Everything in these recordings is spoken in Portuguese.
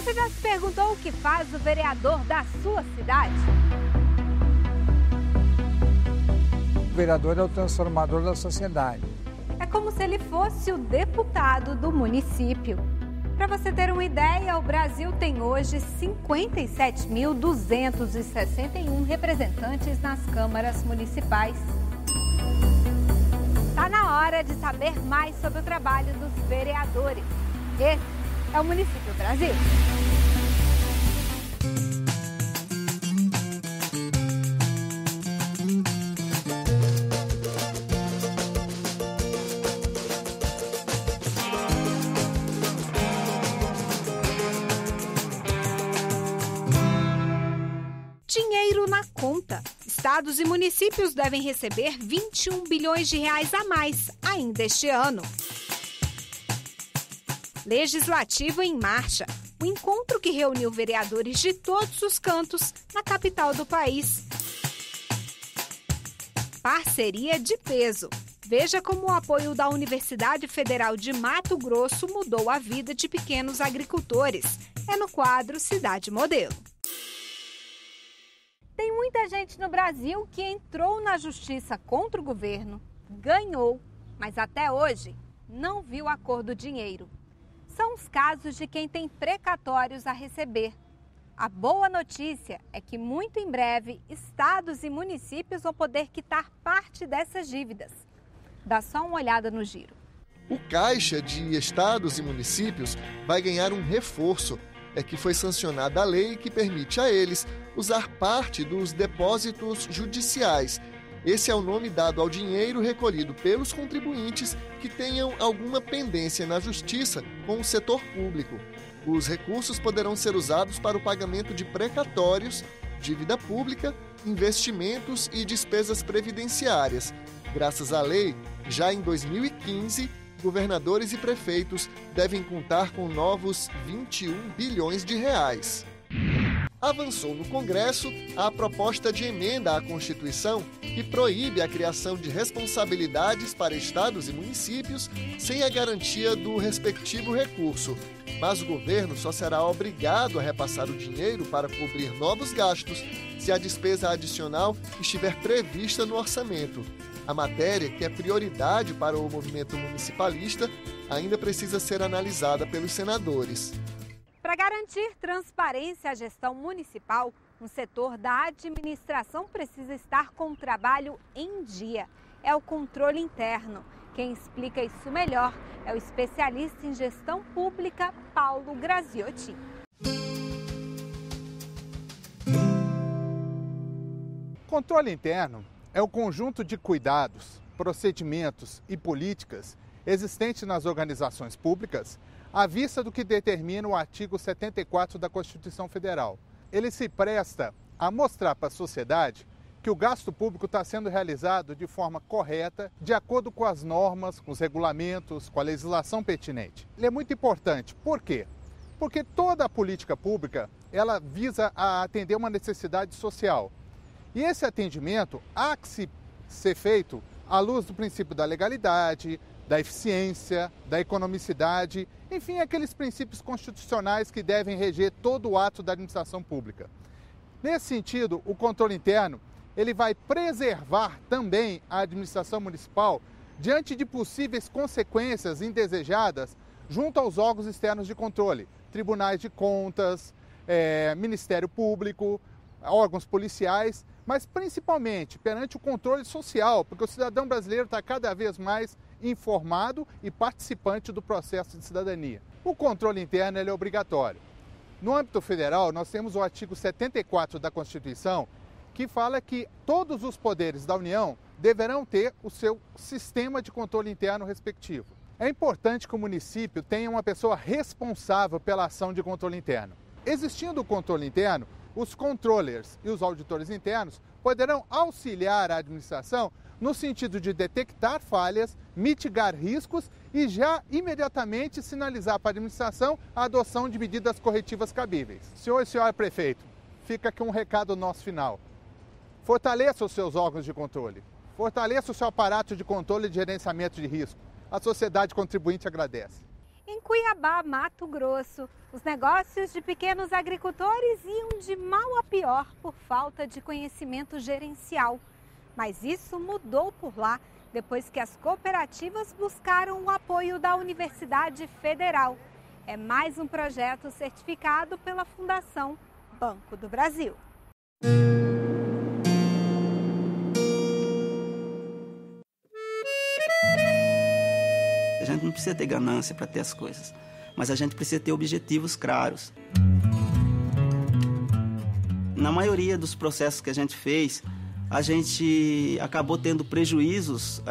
Você já se perguntou o que faz o vereador da sua cidade? O vereador é o transformador da sociedade. É como se ele fosse o deputado do município. Para você ter uma ideia, o Brasil tem hoje 57.261 representantes nas câmaras municipais. Está na hora de saber mais sobre o trabalho dos vereadores. Esse é o Município Brasil. Dinheiro na conta. Estados e municípios devem receber 21 bilhões de reais a mais ainda este ano. Legislativo em marcha. O encontro que reuniu vereadores de todos os cantos na capital do país. Parceria de peso. Veja como o apoio da Universidade Federal de Mato Grosso mudou a vida de pequenos agricultores. É no quadro Cidade Modelo. Tem muita gente no Brasil que entrou na justiça contra o governo, ganhou, mas até hoje não viu a cor do dinheiro. São os casos de quem tem precatórios a receber. A boa notícia é que muito em breve estados e municípios vão poder quitar parte dessas dívidas. Dá só uma olhada no giro. O Caixa de estados e municípios vai ganhar um reforço. É que foi sancionada a lei que permite a eles usar parte dos depósitos judiciais. Esse é o nome dado ao dinheiro recolhido pelos contribuintes que tenham alguma pendência na justiça com o setor público. Os recursos poderão ser usados para o pagamento de precatórios, dívida pública, investimentos e despesas previdenciárias. Graças à lei, já em 2015, governadores e prefeitos devem contar com novos 21 bilhões de reais. Avançou no Congresso a proposta de emenda à Constituição que proíbe a criação de responsabilidades para estados e municípios sem a garantia do respectivo recurso. Mas o governo só será obrigado a repassar o dinheiro para cobrir novos gastos se a despesa adicional estiver prevista no orçamento. A matéria, que é prioridade para o movimento municipalista, ainda precisa ser analisada pelos senadores. Para garantir transparência à gestão municipal, um setor da administração precisa estar com o trabalho em dia. É o controle interno. Quem explica isso melhor é o especialista em gestão pública, Paulo Graziotti. Controle interno é o conjunto de cuidados, procedimentos e políticas existentes nas organizações públicas à vista do que determina o artigo 74 da Constituição Federal. Ele se presta a mostrar para a sociedade que o gasto público está sendo realizado de forma correta, de acordo com as normas, com os regulamentos, com a legislação pertinente. Ele é muito importante. Por quê? Porque toda a política pública ela visa a atender uma necessidade social. E esse atendimento há que ser feito à luz do princípio da legalidade, da eficiência, da economicidade, enfim, aqueles princípios constitucionais que devem reger todo o ato da administração pública. Nesse sentido, o controle interno ele vai preservar também a administração municipal diante de possíveis consequências indesejadas junto aos órgãos externos de controle, tribunais de contas, Ministério Público, órgãos policiais, mas principalmente perante o controle social, porque o cidadão brasileiro está cada vez mais informado e participante do processo de cidadania. O controle interno ele é obrigatório. No âmbito federal, nós temos o artigo 74 da Constituição, que fala que todos os poderes da União deverão ter o seu sistema de controle interno respectivo. É importante que o município tenha uma pessoa responsável pela ação de controle interno. Existindo o controle interno, os controllers e os auditores internos poderão auxiliar a administração no sentido de detectar falhas, mitigar riscos e já imediatamente sinalizar para a administração a adoção de medidas corretivas cabíveis. Senhor e senhora prefeito, fica aqui um recado nosso final. Fortaleça os seus órgãos de controle. Fortaleça o seu aparato de controle e de gerenciamento de risco. A sociedade contribuinte agradece. Em Cuiabá, Mato Grosso, os negócios de pequenos agricultores iam de mal a pior por falta de conhecimento gerencial. Mas isso mudou por lá depois que as cooperativas buscaram o apoio da Universidade Federal. É mais um projeto certificado pela Fundação Banco do Brasil. A gente não precisa ter ganância para ter as coisas, mas a gente precisa ter objetivos claros. Na maioria dos processos que a gente fez, a gente acabou tendo prejuízos,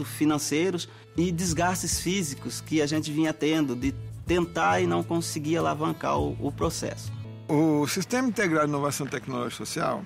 financeiros e desgastes físicos que a gente vinha tendo de tentar e não conseguir alavancar o processo. O Sistema Integrado de Inovação Tecnológica e Social,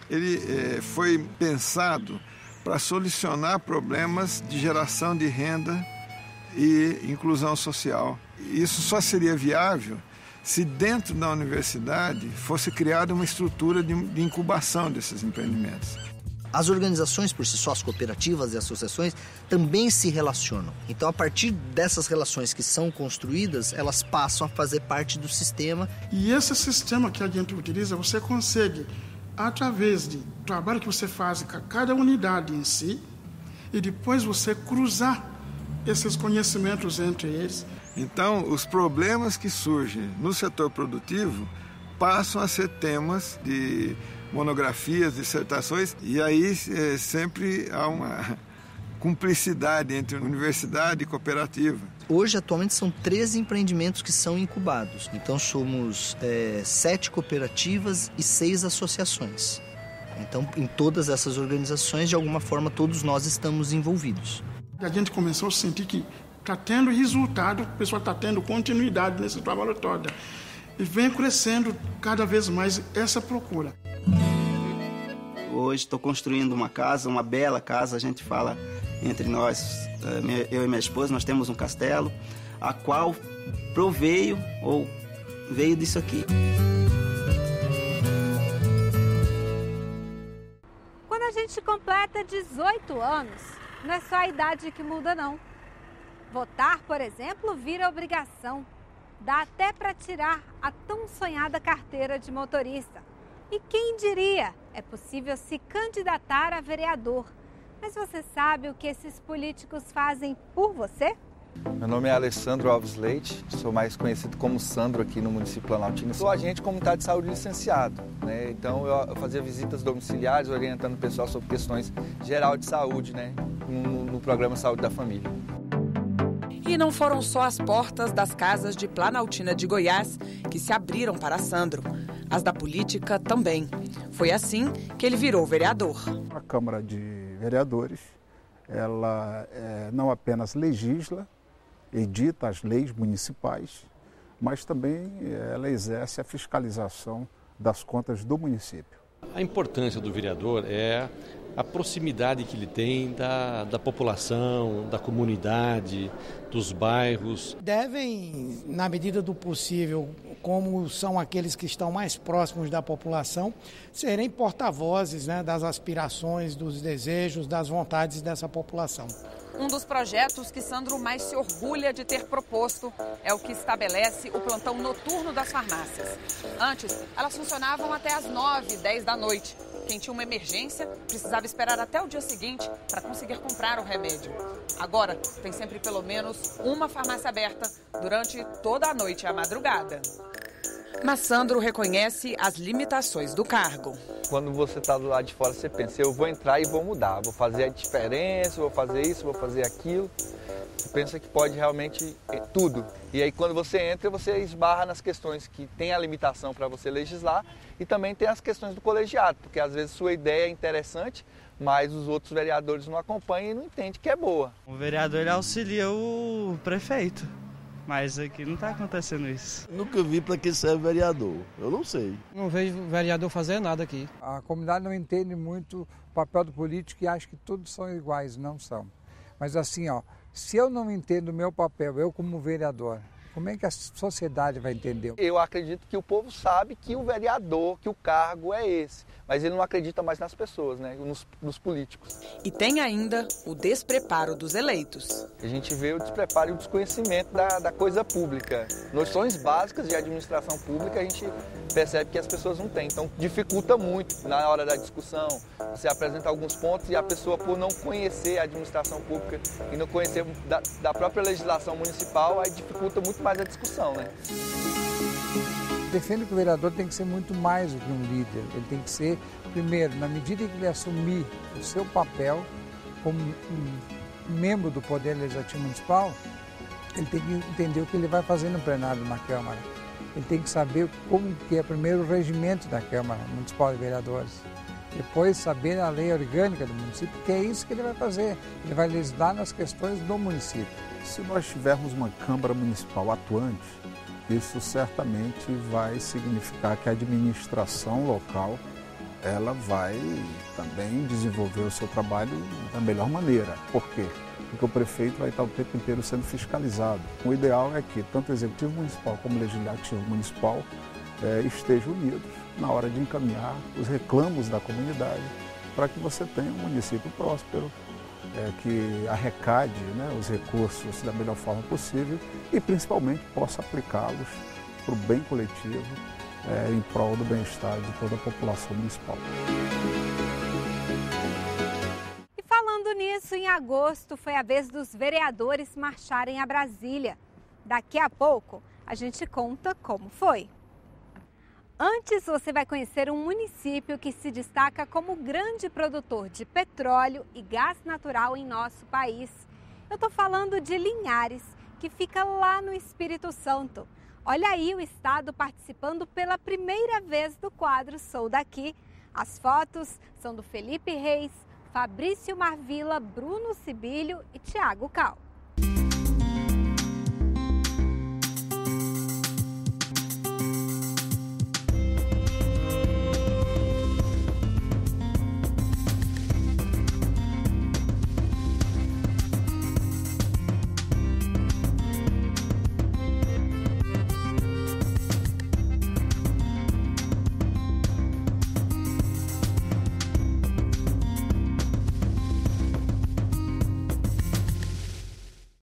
ele foi pensado para solucionar problemas de geração de renda e inclusão social. Isso só seria viável se dentro da universidade fosse criada uma estrutura de incubação desses empreendimentos. As organizações por si só, as cooperativas e associações, também se relacionam. Então, a partir dessas relações que são construídas, elas passam a fazer parte do sistema. E esse sistema que a gente utiliza, você consegue, através do trabalho que você faz com cada unidade em si, e depois você cruzar esses conhecimentos entre eles. Então, os problemas que surgem no setor produtivo passam a ser temas de monografias, dissertações, e aí sempre há uma cumplicidade entre universidade e cooperativa. Hoje, atualmente, são 13 empreendimentos que são incubados. Então, somos 7 cooperativas e 6 associações. Então, em todas essas organizações, de alguma forma, todos nós estamos envolvidos. A gente começou a sentir que está tendo resultado, o pessoal está tendo continuidade nesse trabalho todo. E vem crescendo cada vez mais essa procura. Hoje estou construindo uma casa, uma bela casa, a gente fala entre nós, eu e minha esposa, nós temos um castelo, a qual veio disso aqui. Quando a gente completa 18 anos, não é só a idade que muda, não. Votar, por exemplo, vira obrigação. Dá até para tirar a tão sonhada carteira de motorista. E quem diria, é possível se candidatar a vereador. Mas você sabe o que esses políticos fazem por você? Meu nome é Alessandro Alves Leite, sou mais conhecido como Sandro aqui no município Planaltina. Sou agente comunitário de saúde licenciado, né? Então eu fazia visitas domiciliares, orientando o pessoal sobre questões geral de saúde, né? No programa Saúde da Família. E não foram só as portas das casas de Planaltina de Goiás que se abriram para Sandro. As da política também. Foi assim que ele virou vereador. A Câmara de Vereadores, ela não apenas legisla, edita as leis municipais, mas também ela exerce a fiscalização das contas do município. A importância do vereador é a proximidade que ele tem da população, da comunidade, dos bairros. Devem, na medida do possível, como são aqueles que estão mais próximos da população, serem porta-vozes, né, das aspirações, dos desejos, das vontades dessa população. Um dos projetos que Sandro mais se orgulha de ter proposto é o que estabelece o plantão noturno das farmácias. Antes, elas funcionavam até às 9, 10 da noite. Quem tinha uma emergência precisava esperar até o dia seguinte para conseguir comprar o remédio. Agora, tem sempre pelo menos uma farmácia aberta durante toda a noite e a madrugada. Mas Sandro reconhece as limitações do cargo. Quando você está do lado de fora, você pensa, eu vou entrar e vou mudar, vou fazer a diferença, vou fazer isso, vou fazer aquilo. Você pensa que pode realmente tudo. E aí quando você entra, você esbarra nas questões que tem a limitação para você legislar e também tem as questões do colegiado, porque às vezes sua ideia é interessante, mas os outros vereadores não acompanham e não entendem que é boa. O vereador ele auxilia o prefeito. Mas aqui não está acontecendo isso. Nunca vi para que serve vereador, eu não sei. Não vejo vereador fazer nada aqui. A comunidade não entende muito o papel do político e acha que todos são iguais, não são. Mas assim, se eu não entendo o meu papel, eu como vereador, Como é que a sociedade vai entender? Eu acredito que o povo sabe que o vereador, que o cargo é esse, mas ele não acredita mais nas pessoas, né? Nos políticos. E tem ainda o despreparo dos eleitos. A gente vê o despreparo e o desconhecimento da coisa pública. Noções básicas de administração pública a gente percebe que as pessoas não têm. Então dificulta muito na hora da discussão. Você apresenta alguns pontos e a pessoa, por não conhecer a administração pública e não conhecer da própria legislação municipal, aí dificulta muito mais a discussão, né? Defendo que o vereador tem que ser muito mais do que um líder. Ele tem que ser, primeiro, na medida que ele assumir o seu papel como um membro do Poder Legislativo Municipal, ele tem que entender o que ele vai fazer no plenário na Câmara. Ele tem que saber como que é primeiro o regimento da Câmara Municipal de Vereadores. Depois saber a lei orgânica do município, que é isso que ele vai fazer. Ele vai legislar nas questões do município. Se nós tivermos uma Câmara Municipal atuante, isso certamente vai significar que a administração local ela vai também desenvolver o seu trabalho da melhor maneira. Por quê? Porque o prefeito vai estar o tempo inteiro sendo fiscalizado. O ideal é que tanto o Executivo Municipal como o Legislativo Municipal estejam unidos na hora de encaminhar os reclamos da comunidade para que você tenha um município próspero, que arrecade, né, os recursos da melhor forma possível e principalmente possa aplicá-los para o bem coletivo, em prol do bem-estar de toda a população municipal. E falando nisso, em agosto foi a vez dos vereadores marcharem a Brasília. Daqui a pouco a gente conta como foi. Antes, você vai conhecer um município que se destaca como grande produtor de petróleo e gás natural em nosso país. Eu estou falando de Linhares, que fica lá no Espírito Santo. Olha aí o estado participando pela primeira vez do quadro Sou Daqui. As fotos são do Felipe Reis, Fabrício Marvila, Bruno Sibilho e Tiago Cal.